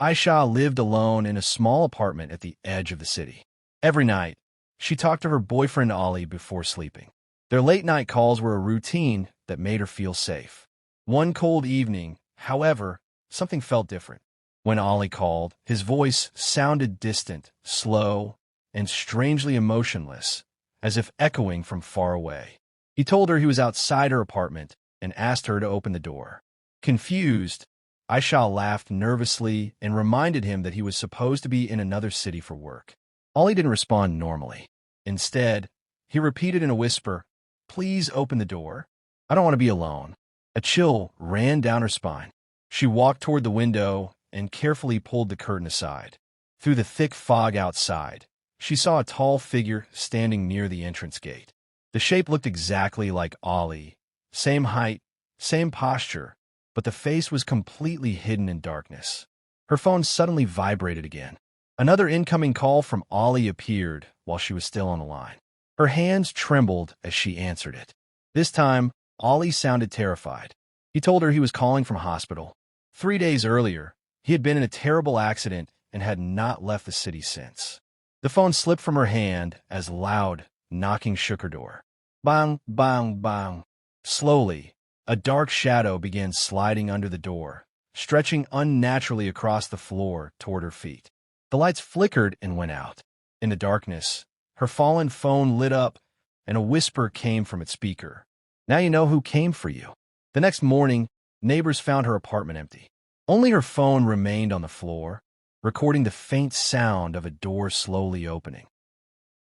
Aisha lived alone in a small apartment at the edge of the city. Every night, she talked to her boyfriend Ali before sleeping. Their late-night calls were a routine that made her feel safe. One cold evening, however, something felt different. When Ali called, his voice sounded distant, slow, and strangely emotionless, as if echoing from far away. He told her he was outside her apartment and asked her to open the door. Confused, Aisha laughed nervously and reminded him that he was supposed to be in another city for work. Ali didn't respond normally. Instead, he repeated in a whisper, "Please open the door. I don't want to be alone." A chill ran down her spine. She walked toward the window and carefully pulled the curtain aside. Through the thick fog outside, she saw a tall figure standing near the entrance gate. The shape looked exactly like Ali. Same height, same posture, but the face was completely hidden in darkness. Her phone suddenly vibrated again. Another incoming call from Ali appeared while she was still on the line. Her hands trembled as she answered it. This time, Ali sounded terrified. He told her he was calling from hospital. 3 days earlier, he had been in a terrible accident and had not left the city since. The phone slipped from her hand as loud knocking shook her door. Bang, bang, bang. Slowly, a dark shadow began sliding under the door, stretching unnaturally across the floor toward her feet. The lights flickered and went out. In the darkness, her fallen phone lit up, and a whisper came from its speaker. "Now you know who came for you." The next morning, neighbors found her apartment empty. Only her phone remained on the floor, recording the faint sound of a door slowly opening.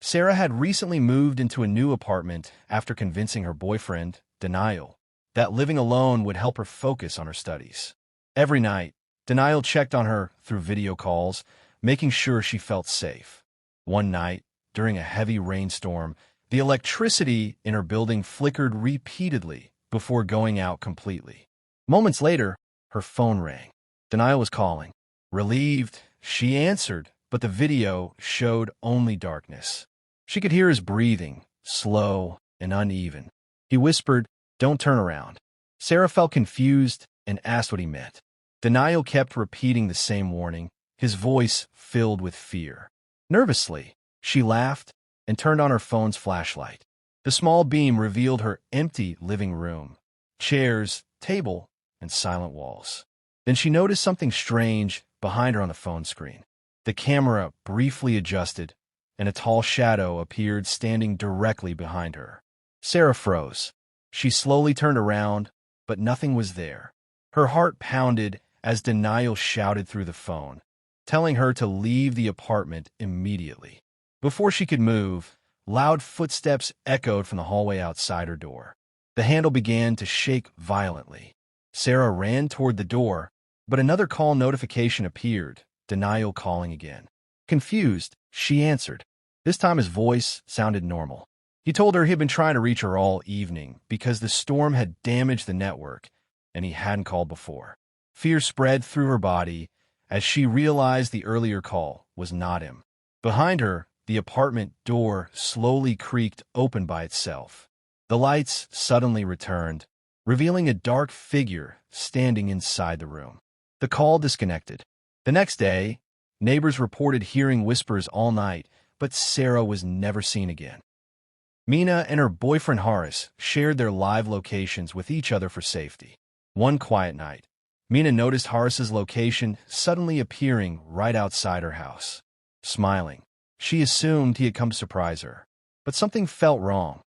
Sarah had recently moved into a new apartment after convincing her boyfriend, Denial, that living alone would help her focus on her studies. Every night, Denial checked on her through video calls, making sure she felt safe. One night, during a heavy rainstorm, the electricity in her building flickered repeatedly before going out completely. Moments later, her phone rang. Denial was calling. Relieved, she answered, but the video showed only darkness. She could hear his breathing, slow and uneven. He whispered, "Don't turn around." Sarah felt confused and asked what he meant. Denial kept repeating the same warning, his voice filled with fear. Nervously, she laughed and turned on her phone's flashlight. The small beam revealed her empty living room, chairs, table, and silent walls. Then she noticed something strange behind her on the phone screen. The camera briefly adjusted, and a tall shadow appeared standing directly behind her. Sarah froze. She slowly turned around, but nothing was there. Her heart pounded as Denial shouted through the phone, telling her to leave the apartment immediately. Before she could move, loud footsteps echoed from the hallway outside her door. The handle began to shake violently. Sarah ran toward the door, but another call notification appeared, Denial calling again. Confused, she answered. This time his voice sounded normal. He told her he had been trying to reach her all evening because the storm had damaged the network, and he hadn't called before. Fear spread through her body as she realized the earlier call was not him. Behind her, the apartment door slowly creaked open by itself. The lights suddenly returned, revealing a dark figure standing inside the room. The call disconnected. The next day, neighbors reported hearing whispers all night, but Sarah was never seen again. Mina and her boyfriend Horace shared their live locations with each other for safety. One quiet night, Mina noticed Horace's location suddenly appearing right outside her house. Smiling, she assumed he had come to surprise her, but something felt wrong.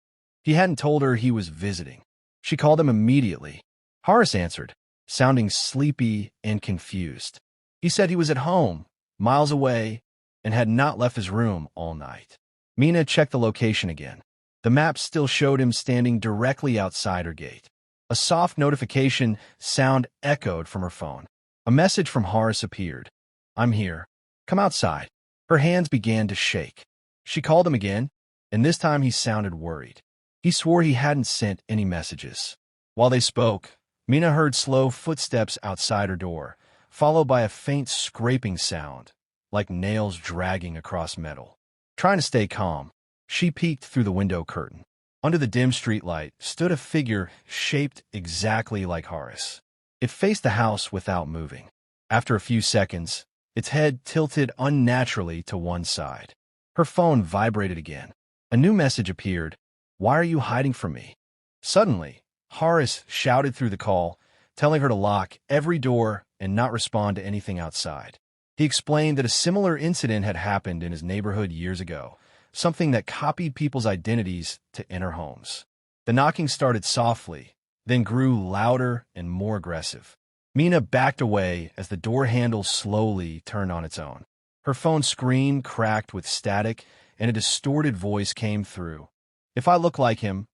He hadn't told her he was visiting. She called him immediately. Horace answered, sounding sleepy and confused. He said he was at home, miles away, and had not left his room all night. Mina checked the location again. The map still showed him standing directly outside her gate. A soft notification sound echoed from her phone. A message from Horace appeared. "I'm here. Come outside." Her hands began to shake. She called him again, and this time he sounded worried. He swore he hadn't sent any messages. While they spoke, Mina heard slow footsteps outside her door, followed by a faint scraping sound, like nails dragging across metal. Trying to stay calm, she peeked through the window curtain. Under the dim streetlight stood a figure shaped exactly like Horace. It faced the house without moving. After a few seconds, its head tilted unnaturally to one side. Her phone vibrated again. A new message appeared. "Why are you hiding from me?" Suddenly, Horace shouted through the call, telling her to lock every door and not respond to anything outside. He explained that a similar incident had happened in his neighborhood years ago, something that copied people's identities to enter homes. The knocking started softly, then grew louder and more aggressive. Mina backed away as the door handle slowly turned on its own. Her phone screen cracked with static, and a distorted voice came through. "If I look like him,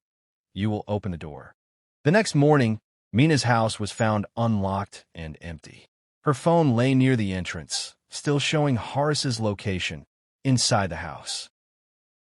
you will open the door." The next morning, Mina's house was found unlocked and empty. Her phone lay near the entrance, still showing Horace's location inside the house.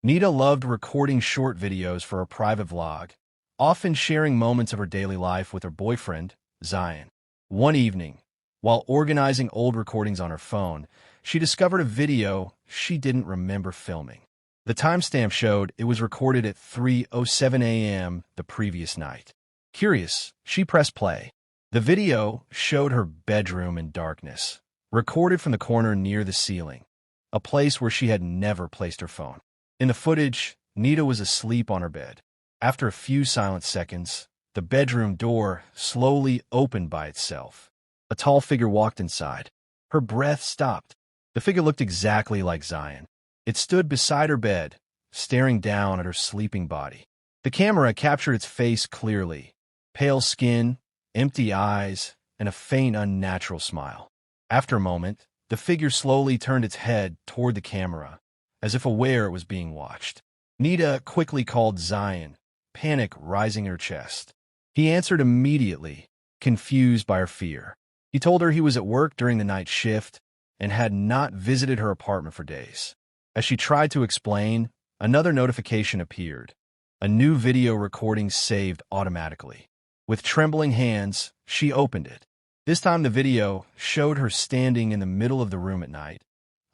Nita loved recording short videos for her private vlog, often sharing moments of her daily life with her boyfriend, Zion. One evening, while organizing old recordings on her phone, she discovered a video she didn't remember filming. The timestamp showed it was recorded at 3:07 a.m. the previous night. Curious, she pressed play. The video showed her bedroom in darkness, recorded from the corner near the ceiling, a place where she had never placed her phone. In the footage, Nita was asleep on her bed. After a few silent seconds, the bedroom door slowly opened by itself. A tall figure walked inside. Her breath stopped. The figure looked exactly like Zion. It stood beside her bed, staring down at her sleeping body. The camera captured its face clearly: pale skin, empty eyes, and a faint, unnatural smile. After a moment, the figure slowly turned its head toward the camera, as if aware it was being watched. Nita quickly called Zion, panic rising in her chest. He answered immediately, confused by her fear. He told her he was at work during the night shift and had not visited her apartment for days. As she tried to explain, another notification appeared. A new video recording saved automatically. With trembling hands, she opened it. This time the video showed her standing in the middle of the room at night,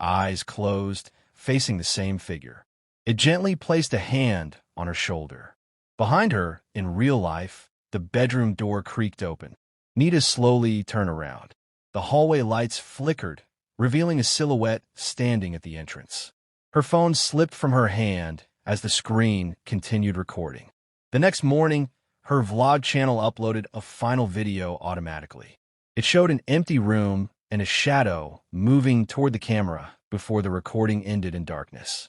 eyes closed, facing the same figure. It gently placed a hand on her shoulder. Behind her, in real life, the bedroom door creaked open. Nita slowly turned around. The hallway lights flickered, revealing a silhouette standing at the entrance. Her phone slipped from her hand as the screen continued recording. The next morning, her vlog channel uploaded a final video automatically. It showed an empty room and a shadow moving toward the camera before the recording ended in darkness.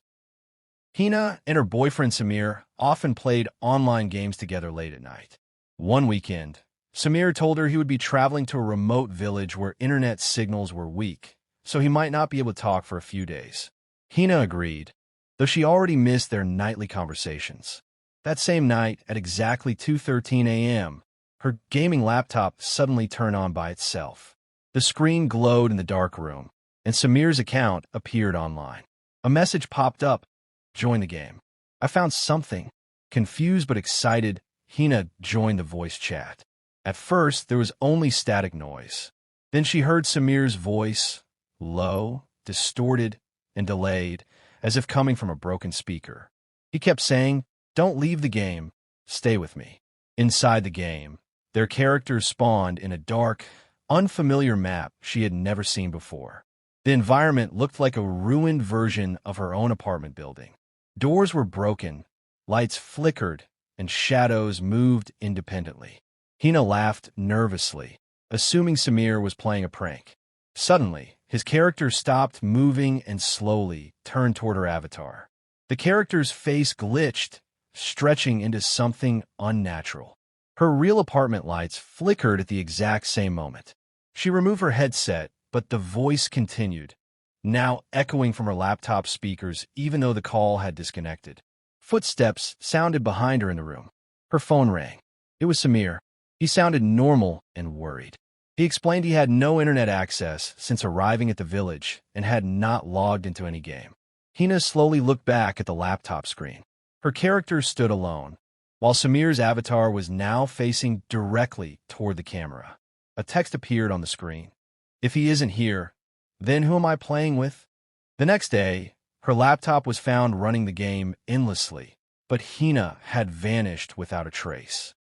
Hina and her boyfriend Samir often played online games together late at night. One weekend, Samir told her he would be traveling to a remote village where internet signals were weak, so he might not be able to talk for a few days. Hina agreed, though she already missed their nightly conversations. That same night, at exactly 2:13 a.m., her gaming laptop suddenly turned on by itself. The screen glowed in the dark room, and Samir's account appeared online. A message popped up: "Join the game." "I found something." Confused but excited, Hina joined the voice chat. At first, there was only static noise. Then she heard Samir's voice, low, distorted, and delayed, as if coming from a broken speaker. He kept saying, "Don't leave the game. Stay with me." Inside the game, their characters spawned in a dark, unfamiliar map she had never seen before. The environment looked like a ruined version of her own apartment building. Doors were broken, lights flickered, and shadows moved independently. Hina laughed nervously, assuming Samir was playing a prank. Suddenly, his character stopped moving and slowly turned toward her avatar. The character's face glitched, stretching into something unnatural. Her real apartment lights flickered at the exact same moment. She removed her headset, but the voice continued, now echoing from her laptop speakers even though the call had disconnected. Footsteps sounded behind her in the room. Her phone rang. It was Samir. He sounded normal and worried. He explained he had no internet access since arriving at the village and had not logged into any game. Hina slowly looked back at the laptop screen. Her character stood alone, while Samir's avatar was now facing directly toward the camera. A text appeared on the screen. "If he isn't here, then who am I playing with?" The next day, her laptop was found running the game endlessly, but Hina had vanished without a trace.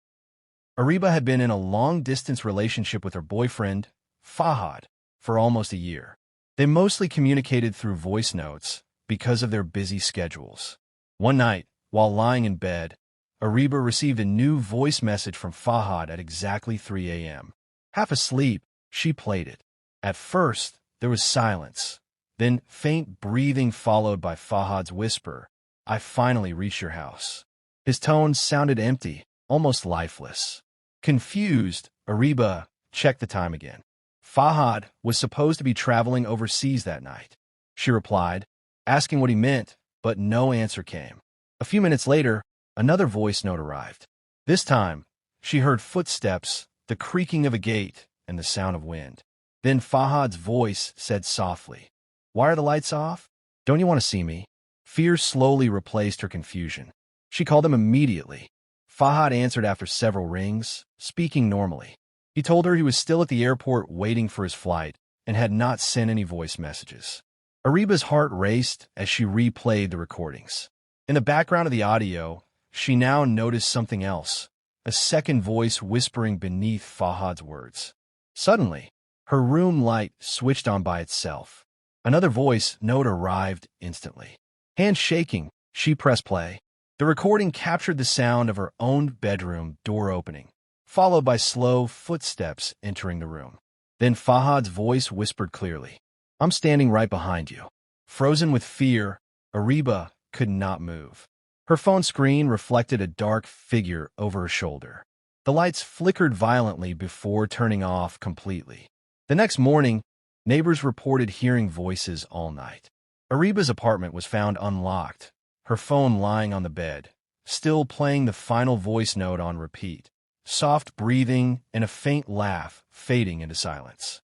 Ariba had been in a long-distance relationship with her boyfriend, Fahad, for almost a year. They mostly communicated through voice notes because of their busy schedules. One night, while lying in bed, Ariba received a new voice message from Fahad at exactly 3 a.m. Half asleep, she played it. At first, there was silence, then faint breathing followed by Fahad's whisper, "I finally reached your house." His tone sounded empty, almost lifeless. Confused, Ariba checked the time again. Fahad was supposed to be traveling overseas that night. She replied, asking what he meant, but no answer came. A few minutes later, another voice note arrived. This time, she heard footsteps, the creaking of a gate, and the sound of wind. Then Fahad's voice said softly, "Why are the lights off? Don't you want to see me?" Fear slowly replaced her confusion. She called him immediately. Fahad answered after several rings, speaking normally. He told her he was still at the airport waiting for his flight and had not sent any voice messages. Ariba's heart raced as she replayed the recordings. In the background of the audio, she now noticed something else, a second voice whispering beneath Fahad's words. Suddenly, her room light switched on by itself. Another voice note arrived instantly. Hands shaking, she pressed play. The recording captured the sound of her own bedroom door opening, followed by slow footsteps entering the room. Then Fahad's voice whispered clearly, "I'm standing right behind you." Frozen with fear, Ariba could not move. Her phone screen reflected a dark figure over her shoulder. The lights flickered violently before turning off completely. The next morning, neighbors reported hearing voices all night. Ariba's apartment was found unlocked, her phone lying on the bed, still playing the final voice note on repeat, soft breathing and a faint laugh fading into silence.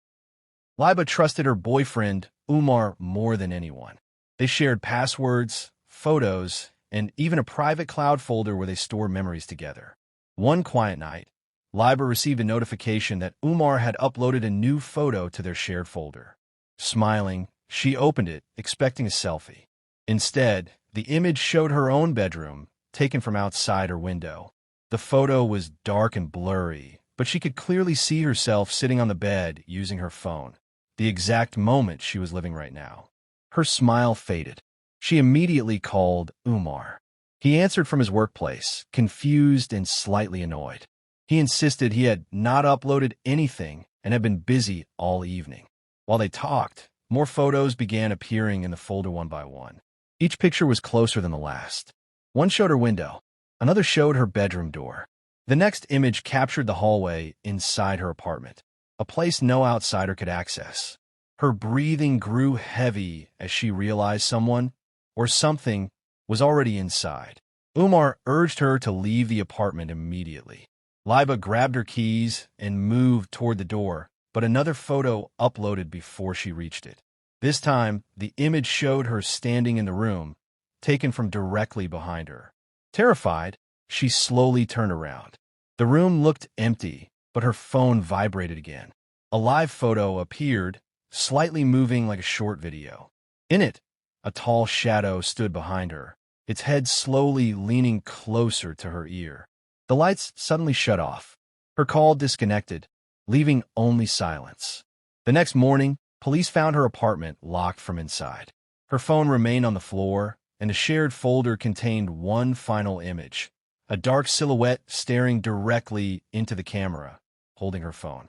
Liba trusted her boyfriend, Umar, more than anyone. They shared passwords, photos, and even a private cloud folder where they store memories together. One quiet night, Liba received a notification that Umar had uploaded a new photo to their shared folder. Smiling, she opened it, expecting a selfie. Instead, the image showed her own bedroom, taken from outside her window. The photo was dark and blurry, but she could clearly see herself sitting on the bed using her phone, the exact moment she was living right now. Her smile faded. She immediately called Umar. He answered from his workplace, confused and slightly annoyed. He insisted he had not uploaded anything and had been busy all evening. While they talked, more photos began appearing in the folder one by one. Each picture was closer than the last. One showed her window. Another showed her bedroom door. The next image captured the hallway inside her apartment, a place no outsider could access. Her breathing grew heavy as she realized someone, or something, was already inside. Umar urged her to leave the apartment immediately. Liba grabbed her keys and moved toward the door, but another photo uploaded before she reached it. This time, the image showed her standing in the room, taken from directly behind her. Terrified, she slowly turned around. The room looked empty, but her phone vibrated again. A live photo appeared, slightly moving like a short video. In it, a tall shadow stood behind her, its head slowly leaning closer to her ear. The lights suddenly shut off. Her call disconnected, leaving only silence. The next morning, police found her apartment locked from inside. Her phone remained on the floor, and a shared folder contained one final image, a dark silhouette staring directly into the camera, holding her phone.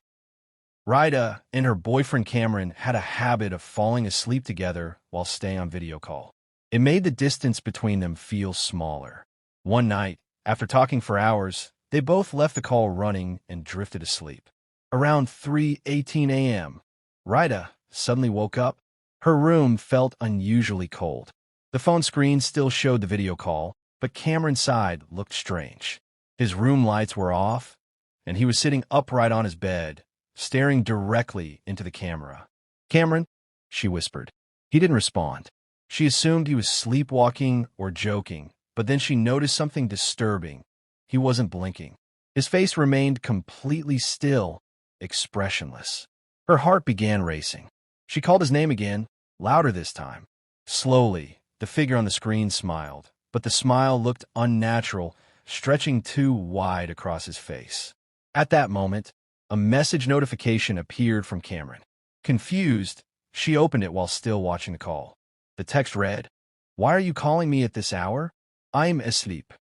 Rida and her boyfriend Cameron had a habit of falling asleep together while staying on video call. It made the distance between them feel smaller. One night, after talking for hours, they both left the call running and drifted asleep. Around 3:18 a.m., Rida suddenly woke up. Her room felt unusually cold. The phone screen still showed the video call, but Cameron's side looked strange. His room lights were off, and he was sitting upright on his bed, staring directly into the camera. "Cameron," she whispered. He didn't respond. She assumed he was sleepwalking or joking, but then she noticed something disturbing. He wasn't blinking. His face remained completely still, expressionless. Her heart began racing. She called his name again, louder this time. Slowly, the figure on the screen smiled, but the smile looked unnatural, stretching too wide across his face. At that moment, a message notification appeared from Cameron. Confused, she opened it while still watching the call. The text read, "Why are you calling me at this hour? I'm asleep."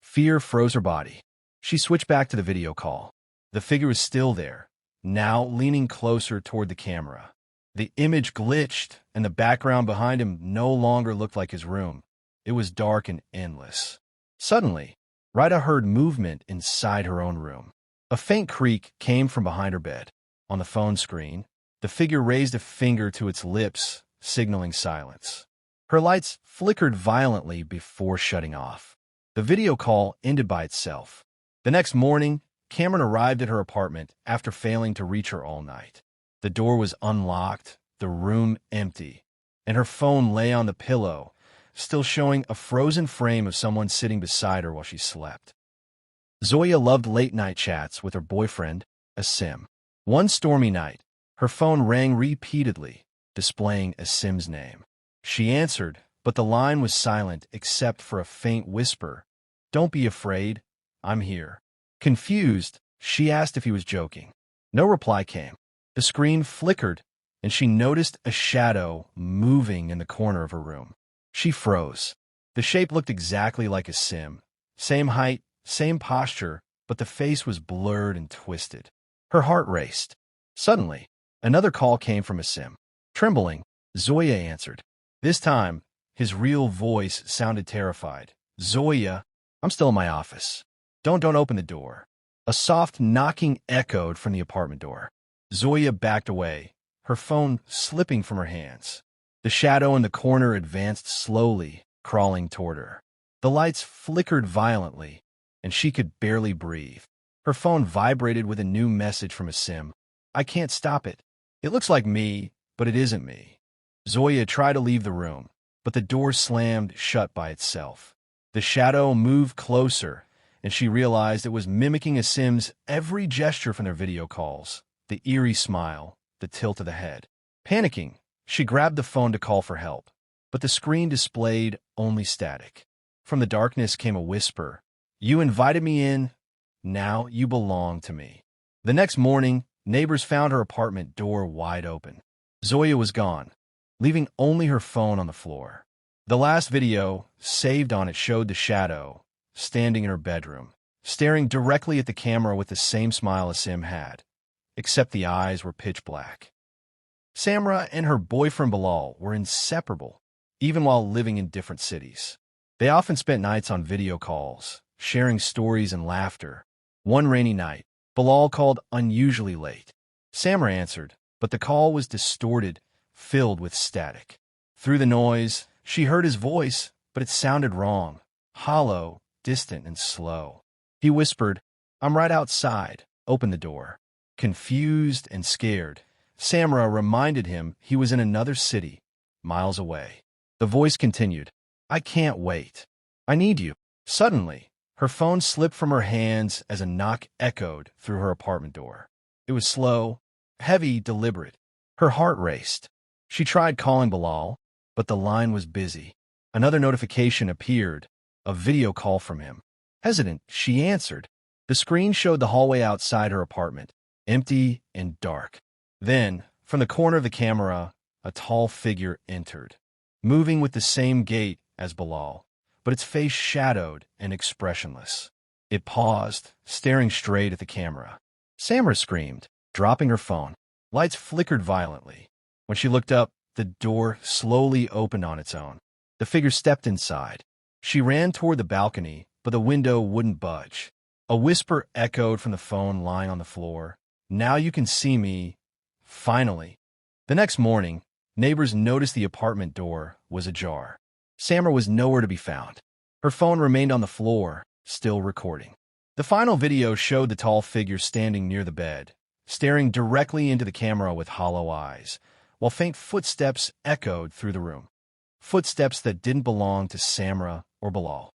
Fear froze her body. She switched back to the video call. The figure was still there, now leaning closer toward the camera. The image glitched, and the background behind him no longer looked like his room. It was dark and endless. Suddenly, Rita heard movement inside her own room. A faint creak came from behind her bed. On the phone screen, the figure raised a finger to its lips, signaling silence. Her lights flickered violently before shutting off. The video call ended by itself. The next morning, Cameron arrived at her apartment after failing to reach her all night. The door was unlocked, the room empty, and her phone lay on the pillow, still showing a frozen frame of someone sitting beside her while she slept. Zoya loved late-night chats with her boyfriend, Asim. One stormy night, her phone rang repeatedly, displaying Asim's name. She answered, but the line was silent except for a faint whisper, "Don't be afraid, I'm here." Confused, she asked if he was joking. No reply came. The screen flickered, and she noticed a shadow moving in the corner of her room. She froze. The shape looked exactly like Asim. Same height, same posture, but the face was blurred and twisted. Her heart raced. Suddenly, another call came from Asim. Trembling, Zoya answered. This time, his real voice sounded terrified. "Zoya, I'm still in my office. Don't open the door." A soft knocking echoed from the apartment door. Zoya backed away, her phone slipping from her hands. The shadow in the corner advanced slowly, crawling toward her. The lights flickered violently, and she could barely breathe. Her phone vibrated with a new message from Asim. "I can't stop it. It looks like me, but it isn't me." Zoya tried to leave the room, but the door slammed shut by itself. The shadow moved closer, and she realized it was mimicking Asim's every gesture from their video calls, the eerie smile, the tilt of the head. Panicking, she grabbed the phone to call for help, but the screen displayed only static. From the darkness came a whisper, "You invited me in, now you belong to me." The next morning, neighbors found her apartment door wide open. Zoya was gone, leaving only her phone on the floor. The last video saved on it showed the shadow, standing in her bedroom, staring directly at the camera with the same smile Asim had, except the eyes were pitch black. Samra and her boyfriend Bilal were inseparable, even while living in different cities. They often spent nights on video calls, sharing stories and laughter. One rainy night, Bilal called unusually late. Samra answered, but the call was distorted, filled with static. Through the noise, she heard his voice, but it sounded wrong, hollow, distant, and slow. He whispered, "I'm right outside. Open the door." Confused and scared, Samra reminded him he was in another city, miles away. The voice continued, "I can't wait. I need you." Suddenly, her phone slipped from her hands as a knock echoed through her apartment door. It was slow, heavy, deliberate. Her heart raced. She tried calling Bilal, but the line was busy. Another notification appeared, a video call from him. Hesitant, she answered. The screen showed the hallway outside her apartment, empty and dark. Then, from the corner of the camera, a tall figure entered, moving with the same gait as Bilal, but its face shadowed and expressionless. It paused, staring straight at the camera. Samra screamed, dropping her phone. Lights flickered violently. When she looked up, the door slowly opened on its own. The figure stepped inside. She ran toward the balcony, but the window wouldn't budge. A whisper echoed from the phone lying on the floor. "Now you can see me. Finally." The next morning, neighbors noticed the apartment door was ajar. Samra was nowhere to be found. Her phone remained on the floor, still recording. The final video showed the tall figure standing near the bed, staring directly into the camera with hollow eyes, while faint footsteps echoed through the room. Footsteps that didn't belong to Samra or Bilal.